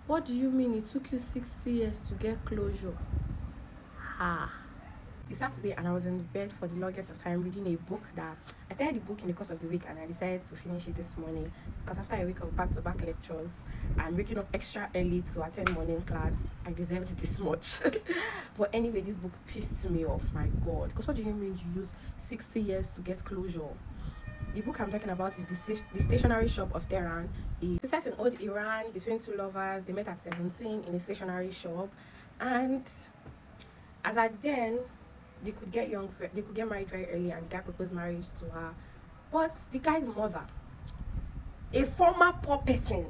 What do you mean it took you 60 years to get closure? Ah. It's Saturday and I was in bed for the longest of time reading a book that I started the book in the course of the week and I decided to finish it this morning because after a week of back-to-back lectures and waking up extra early to attend morning class, I deserved this much. But anyway, this book pissed me off, my god. Because what do you mean you use 60 years to get closure? The book I'm talking about is the stationery shop of Tehran. It's set in old Iran between two lovers. They met at 17 in a stationery shop, and as at then, they could get married very early, and the guy proposed marriage to her. But the guy's mother, a former poor person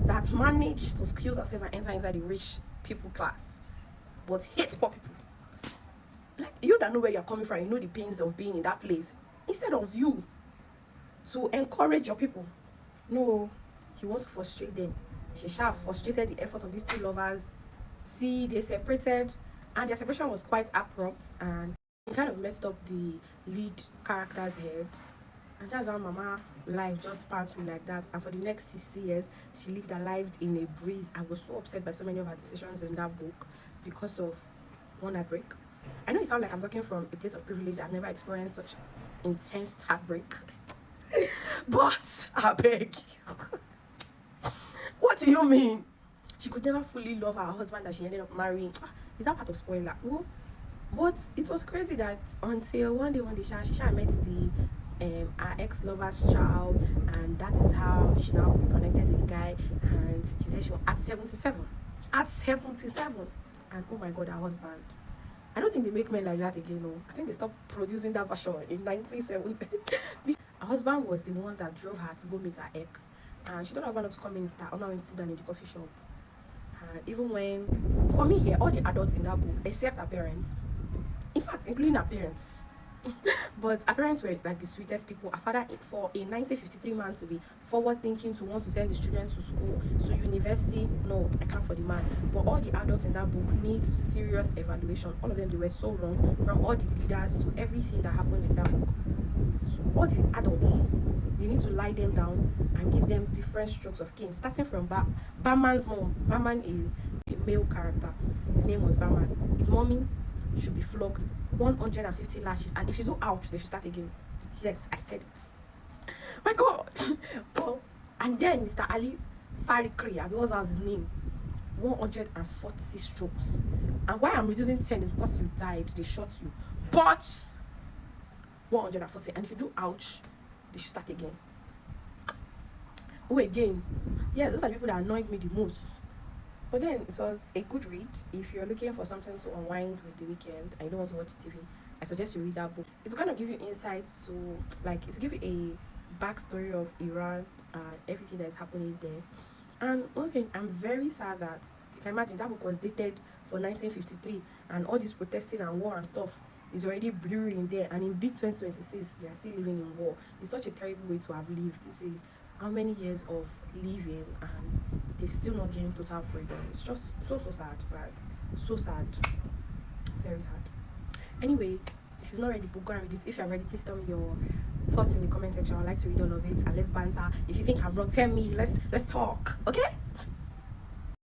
that managed to excuse herself and enter inside the rich people class, but hates poor people. Like you don't know where you're coming from, you know the pains of being in that place. Instead of you to encourage your people, no, you want to frustrate them. She frustrated the effort of these two lovers. See, they separated, and their separation was quite abrupt, and it kind of messed up the lead character's head. And that's how Mama life just passed through like that. And for the next 60 years, she lived her life in a breeze. I was so upset by so many of her decisions in that book because of one heartbreak. I know it sounds like I'm talking from a place of privilege. I've never experienced such intense heartbreak. But I beg. What do you mean? She could never fully love her husband that she ended up marrying. Is that part of spoiler? No. But it was crazy that until one day she met the her ex-lover's child, and that is how she now reconnected with the guy. And she said she was at 77. At 77. And oh my god, her husband. I don't think they make men like that again, no. I think they stopped producing that version in 1970. Her husband was the one that drove her to go meet her ex. And she told her husband to come in with her. Ona went to sit down in the coffee shop. And even when, for me here, all the adults in that book, except her parents, in fact, including her parents, but her parents were like the sweetest people. Her father, for a 1953 man to be forward thinking, to want to send his children to school, to university, no, I can't for the man. But all the adults in that book needs serious evaluation. All of them, they were so wrong, from all the leaders to everything that happened in that book. So all the adults, they need to lie them down and give them different strokes of cane, starting from Barman's mom. Barman is a male character. His name was Barman. His mommy should be flogged 150 lashes, and if you do ouch, they should start again. Yes, I said it. My god. Well, and then Mr. Ali Farikri, I was his name, 140 strokes. And why I'm reducing 10 is because you died, they shot you. But 140, and if you do ouch, they should start again. Oh, again. Yeah, those are the people that annoyed me the most. But then it was a good read. If you're looking for something to unwind with the weekend and you don't want to watch TV, I suggest you read that book. It will kind of give you insights to, like, it will give you a backstory of Iran and everything that is happening there. And one thing, I'm very sad that, you can imagine, that book was dated for 1953, and all this protesting and war and stuff is already brewing there. And in big 2026, they are still living in war. It's such a terrible way to have lived. This is how many years of living, and they've still not gained total freedom. It's just so sad, like so sad, very sad. Anyway, if you've not read the book, go and read it. If you're ready, please tell me your thoughts in the comment section. I'd like to read all of it, and let's banter. If you think I'm wrong, tell me. Let's talk, okay?